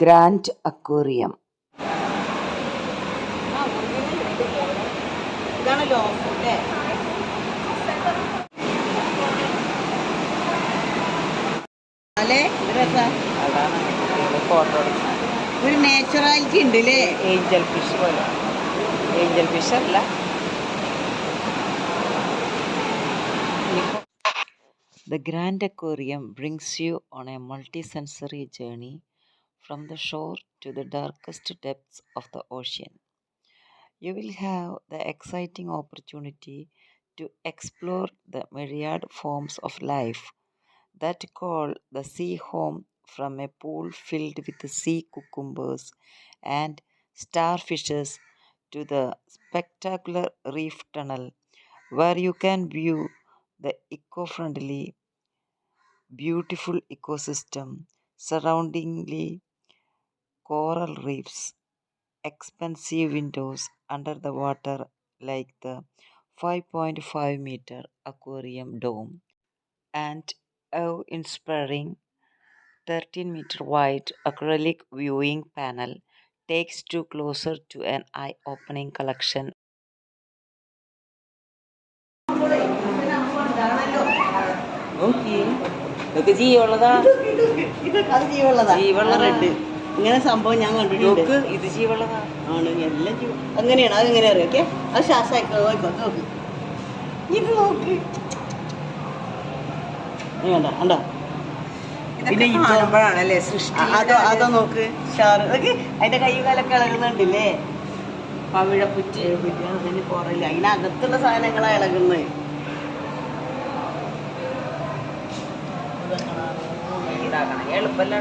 Grand aquarium. ഒരു naturality ഉണ്ട് അല്ലേ? ഏഞ്ചൽ ഫിഷ് പോലെ. ഏഞ്ചൽ ഫിഷ് അല്ല. The Grand Aquarium brings you on a multi-sensory journey from the shore to the darkest depths of the ocean. You will have the exciting opportunity to explore the myriad forms of life that call the sea home, from a pool filled with sea cucumbers and starfishes to the spectacular reef tunnel where you can view the eco-friendly, beautiful ecosystem surroundingly, coral reefs, expansive windows under the water like the 5.5-meter aquarium dome, and awe-inspiring 13-meter wide acrylic viewing panel takes you closer to an eye-opening collection. ഇതൊക്കെ ജീവുള്ളതാ. ഇങ്ങനെ സംഭവം ഞാൻ കണ്ടിട്ടുണ്ട്. ഇത് ജീവുള്ളതാ ആണ്, എല്ലാം ജീവ. അങ്ങനെയാണ്. അതെങ്ങനെ അറിയാം? ഓക്കെ, അത് ശ്വാസമായിക്കോ. നോക്ക്, ഇത് നോക്ക്. കണ്ടാ? പിന്നെ അതോ നോക്ക്, ഷാറ്. അതൊക്കെ അതിന്റെ കൈ കാലൊക്കെ ഇളകുന്നുണ്ടല്ലേ? പവിഴപ്പുറ്റ് അതിന് പുറയില്ല, അതിനകത്തുള്ള സാധനങ്ങളാണ് ഇളകുന്നത്. എളുപ്പല്ലോ.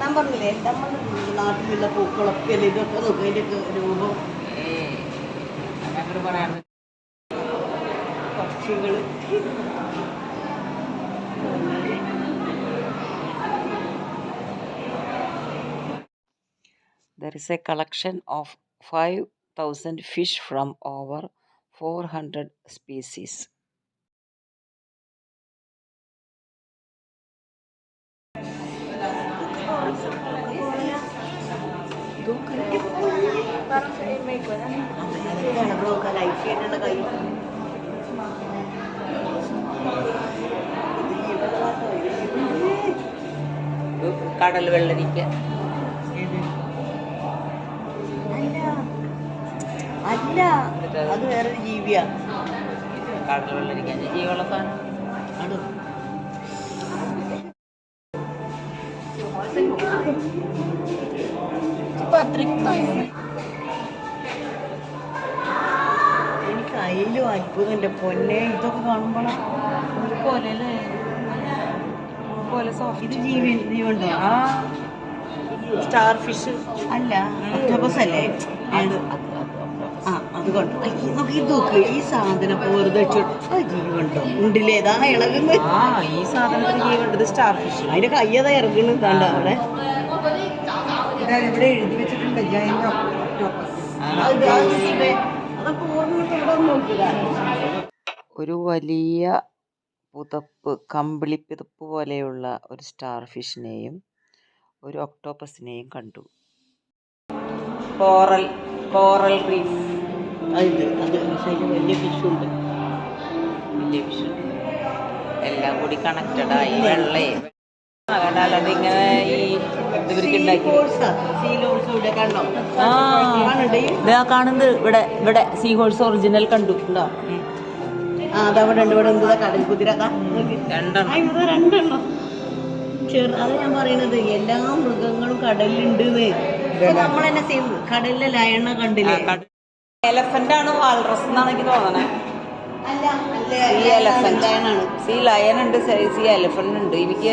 ഞാൻ പറഞ്ഞില്ലേ, നമ്മുടെ നാട്ടിലുള്ള പൂക്കളൊക്കെ അല്ലേ ഇതൊക്കെ. നോക്കും അതിൻ്റെയൊക്കെ രൂപം. പക്ഷികൾ. There is a collection of 5,000 fish from over 400 species. കടൽ വെള്ളരിക്ക അല്ല, അത് വേറൊരു ജീവിയാ. കടൽ വെള്ളരിക്ക ജീവുള്ള സാധനം. എനിക്ക് അതിലും അത്ഭുതം. എൻ്റെ പൊന്നെ, ഇതൊക്കെ കാണുമ്പോഴാണ് ഇത് ജീവനുണ്ടോ? സ്റ്റാർ ഫിഷ് അല്ല, ഒക്ടോപസ് അല്ലേ? അത് കണ്ടു. നോക്കി, ഇത് നോക്ക്. ഈ സാധനം വെറുതെ ജീവുണ്ടോ? ഉണ്ടില്ലേ? ഏതാ ഇളകുന്നത്? ഈ സാധനത്തിന് ജീവുണ്ട്. Star fish. അതിന്റെ കയ്യതാ ഇറങ്ങുന്നത്. കണ്ട അവിടെ ഇവിടെ എഴുതി വെച്ചിട്ടുണ്ട്. ഒരു വലിയ പുതപ്പ്, കമ്പിളി പുതപ്പ് പോലെയുള്ള ഒരു സ്റ്റാർ ഫിഷിനെയും ഒരു ഒക്ടോപ്പസിനെയും കണ്ടു. Coral reef. വലിയ ഫിഷുണ്ട്. എല്ലാം കൂടി കണക്റ്റഡായി. വെള്ളേ അതിങ്ങനെ ഈ കാണുന്നത്. ഇവിടെ സീ ഹോഴ്സ് ഒറിജിനൽ കണ്ടു. അതവിടെ ഉണ്ട്. ഇവിടെ എന്താ കടൽ കുതിര? രണ്ടെണ്ണം. അത് ഞാൻ പറയണത്, എല്ലാ മൃഗങ്ങളും കടലിലുണ്ട്. നമ്മൾ തന്നെ സെയിം കടലിലെ ലയണ കണ്ടില്ലേ? എലഫന്റ് ആണ് വാൽറസ് എന്നാണ് എനിക്ക് തോന്നണേ. സീ ലയൺ ഉണ്ട്, സീ എലഫന്റ് ഉണ്ട്. എനിക്ക്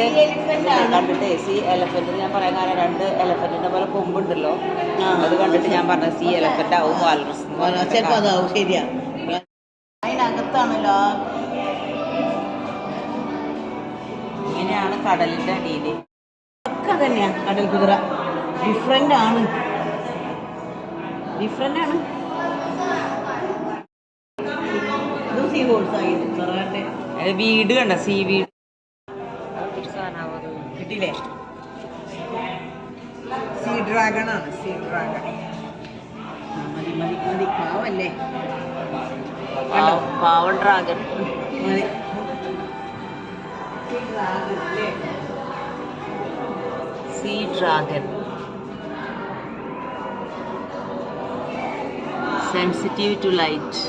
കണ്ടിട്ട് സീ എലഫന്റ് ഞാൻ പറയാൻ കാരണം, 2 എലഫന്റിന്റെ പോലെ കൊമ്പുണ്ടല്ലോ, അത് കണ്ടിട്ട് ഞാൻ പറഞ്ഞത് സീ എലഫന്റ് ആവും വാൽറസ്. ചിലപ്പോ അതാവും. ശരിയാ, അതിനകത്താണല്ലോ. ഇങ്ങനെയാണ് കടലിന്റെ അടിയില്. ഒക്കെ തന്നെയാ കടൽ കുതിര. ഡിഫറെന്റ് ആണ്. സീ ഹോഴ്സ് ആയിട്ട് വീട് കണ്ട, സീ വീട്. കിട്ടിയില്ലേ? സീ ഡ്രാഗൺ ആണ്, സീ ഡ്രാഗൺ. മതി മതി മതി, പാവല്ലേ, പാവൻ ഡ്രാഗൺ. മതി. Sea dragon. Sensitive to light.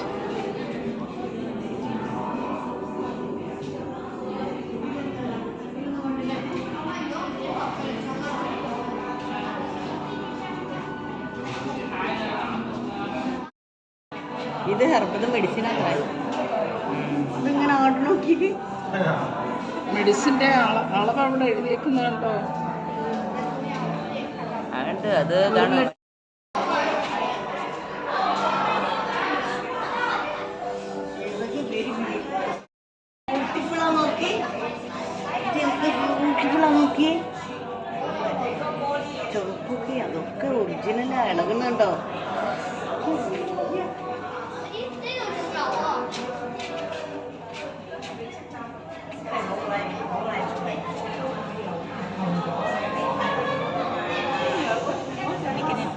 ഇത് ഹെർബൽ മെഡിസിനാണ്. ഇതിങ്ങനെ ഓർഡർ നോക്കി മെഡിസിൻ്റെ അളവ് അവിടെ എഴുതിയേക്കുന്നുണ്ടോ? അതുണ്ട്, അത് ഇതാണ്. നോക്കിയേ, ചെറുപ്പൊക്കെ അതൊക്കെ ഒറിജിനലാ, ഇളകുന്നുണ്ടോ?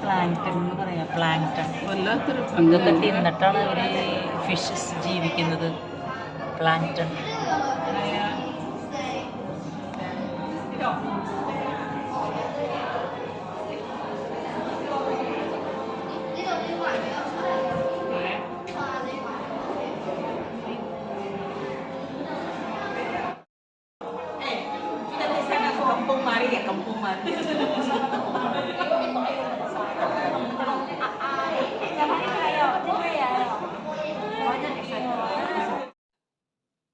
പ്ലാങ്ടൺ എന്ന് പറയാം, പ്ലാങ്ടൺ. വല്ലാത്തൊരു ഇതൊക്കെ തിന്നിട്ടാണ് ഇവർ ഫിഷസ് ജീവിക്കുന്നത്. പ്ലാങ്ടൺ.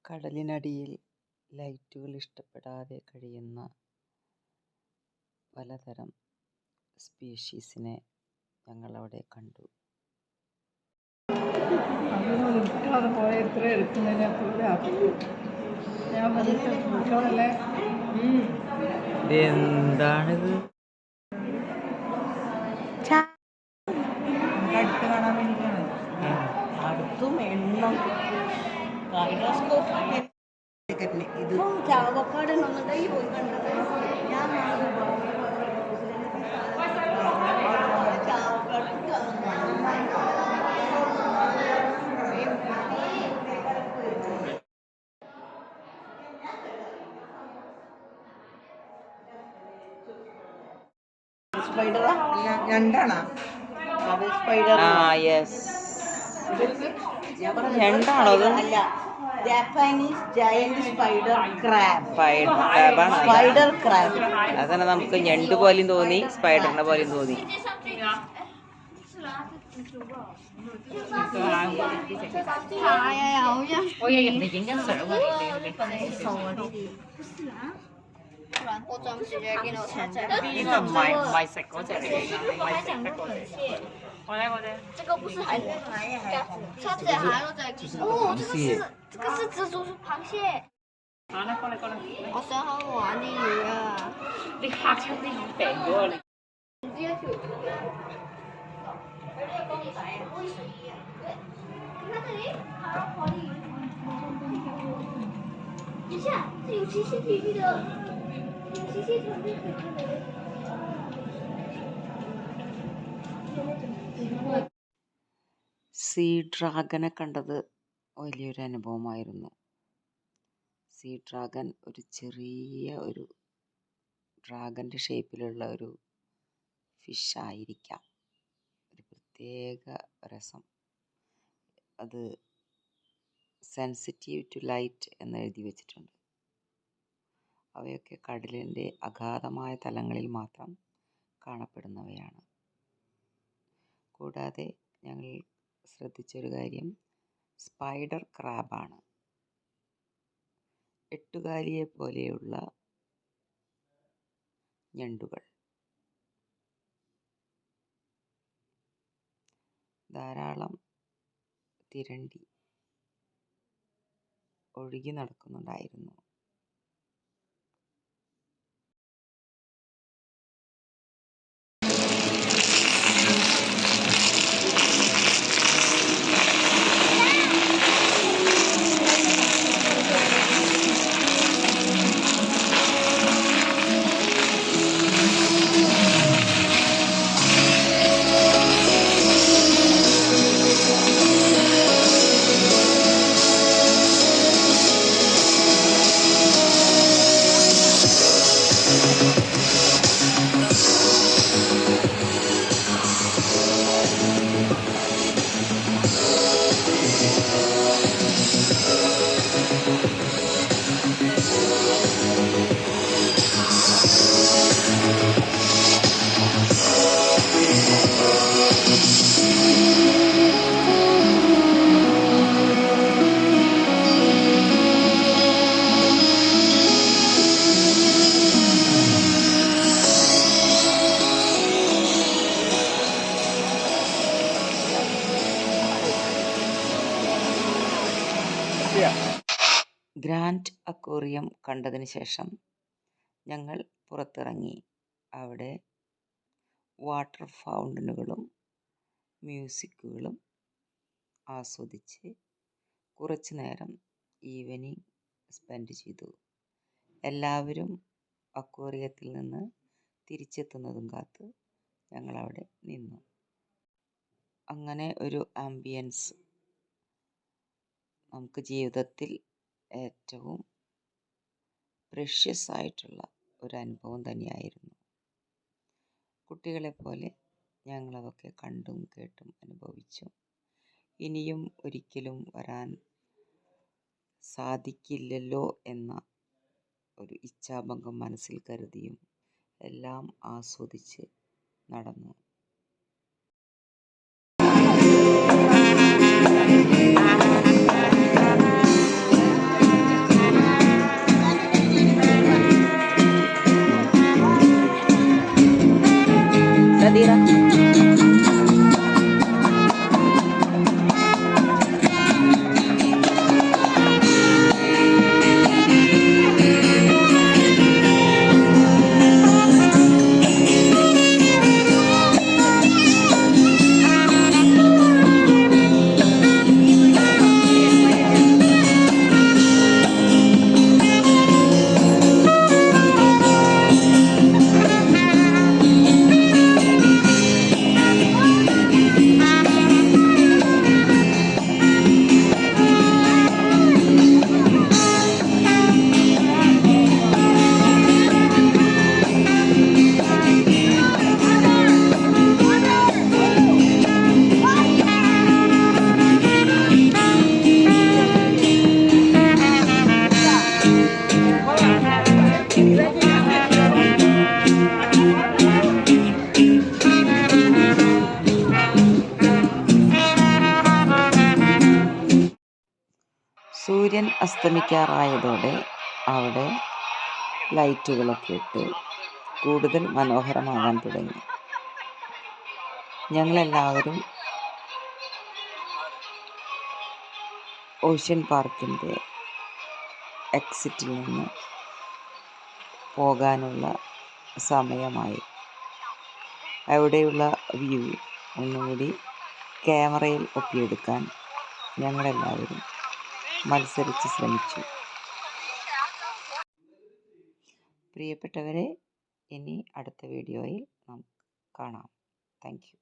കടലിനടിയിൽ ലൈറ്റുകൾ ഇഷ്ടപ്പെടാതെ കഴിയുന്ന പലതരം സ്പീഷീസിനെ ഞങ്ങളവിടെ കണ്ടു. അത് പോയ ഇത്ര എടുക്കുന്നതിന് ഞാൻ പറഞ്ഞിട്ടല്ലേ. എന്താണിത്? അടുത്ത് കാണാൻ വേണ്ടിയിട്ടാണ്. അടുത്തും എണ്ണം ഇതിപ്പം ചാവക്കാട് ഒന്നുണ്ടായി പോയി കണ്ടത്. ഞാൻ സ്പൈഡറാ, രണ്ടാണോ? അത് സ്പൈഡർ. ഞണ്ടാണോ അത്? അല്ല, Japanese giant spider crab. Spider crab. അതന്നെ, നമുക്ക് ഞണ്ട് പോലെയും തോന്നി, സ്പൈഡറിനെ പോലെയും തോന്നി. സീ ഡ്രാഗനെ കണ്ടത് വലിയൊരു അനുഭവമായിരുന്നു. സീ ഡ്രാഗൻ ഒരു ചെറിയ ഒരു ഡ്രാഗൻ്റെ ഷേപ്പിലുള്ള ഒരു ഫിഷ് ആയിരിക്കാം. ഒരു പ്രത്യേക രസം. അത് സെൻസിറ്റീവ് ടു ലൈറ്റ് എന്ന് എഴുതി വച്ചിട്ടുണ്ട്. അവയൊക്കെ കടലിൻ്റെ അഗാധമായ തലങ്ങളിൽ മാത്രം കാണപ്പെടുന്നവയാണ്. കൂടാതെ ഞങ്ങൾ ശ്രദ്ധിച്ചൊരു കാര്യം സ്പൈഡർ ക്രാബാണ്. എട്ടുകാലിയെ പോലെയുള്ള ഞണ്ടുകൾ. ധാരാളം തിരണ്ടി ഒഴുകി നടക്കുന്നുണ്ടായിരുന്നു. ഗ്രാൻഡ് അക്വേറിയം കണ്ടതിന് ശേഷം ഞങ്ങൾ പുറത്തിറങ്ങി. അവിടെ വാട്ടർ ഫൗണ്ടനുകളും മ്യൂസിക്കുകളും ആസ്വദിച്ച് കുറച്ചു നേരം ഈവനിങ് സ്പെൻഡ് ചെയ്തു. എല്ലാവരും അക്വേറിയത്തിൽ നിന്ന് തിരിച്ചെത്തുന്നതും കാത്ത് ഞങ്ങളവിടെ നിന്നു. അങ്ങനെ ഒരു ആംബിയൻസ് നമുക്ക് ജീവിതത്തിൽ ഏറ്റവും പ്രഷ്യസ് ആയിട്ടുള്ള ഒരു അനുഭവം തന്നെയായിരുന്നു. കുട്ടികളെപ്പോലെ ഞങ്ങളതൊക്കെ കണ്ടും കേട്ടും അനുഭവിച്ചു. ഇനിയും ഒരിക്കലും വരാൻ സാധിക്കില്ലല്ലോ എന്ന ഒരു ഇച്ഛാഭംഗം മനസ്സിൽ കരുതിയും എല്ലാം ആസ്വദിച്ച് നടന്നു. സൂര്യൻ അസ്തമിക്കാറായതോടെ അവിടെ ലൈറ്റുകളൊക്കെ ഇട്ട് കൂടുതൽ മനോഹരമാകാൻ തുടങ്ങി. ഞങ്ങളെല്ലാവരും ഓഷ്യൻ പാർക്കിൻ്റെ എക്സിറ്റിൽ നിന്ന് പോകാനുള്ള സമയമായി. അവിടെയുള്ള വ്യൂ ഒന്നുകൂടി ക്യാമറയിൽ ഒപ്പിയെടുക്കാൻ ഞങ്ങളെല്ലാവരും മത്സരിച്ച് ശ്രമിച്ചു. പ്രിയപ്പെട്ടവരെ, ഇനി അടുത്ത വീഡിയോയിൽ നമുക്ക് കാണാം. Thank you.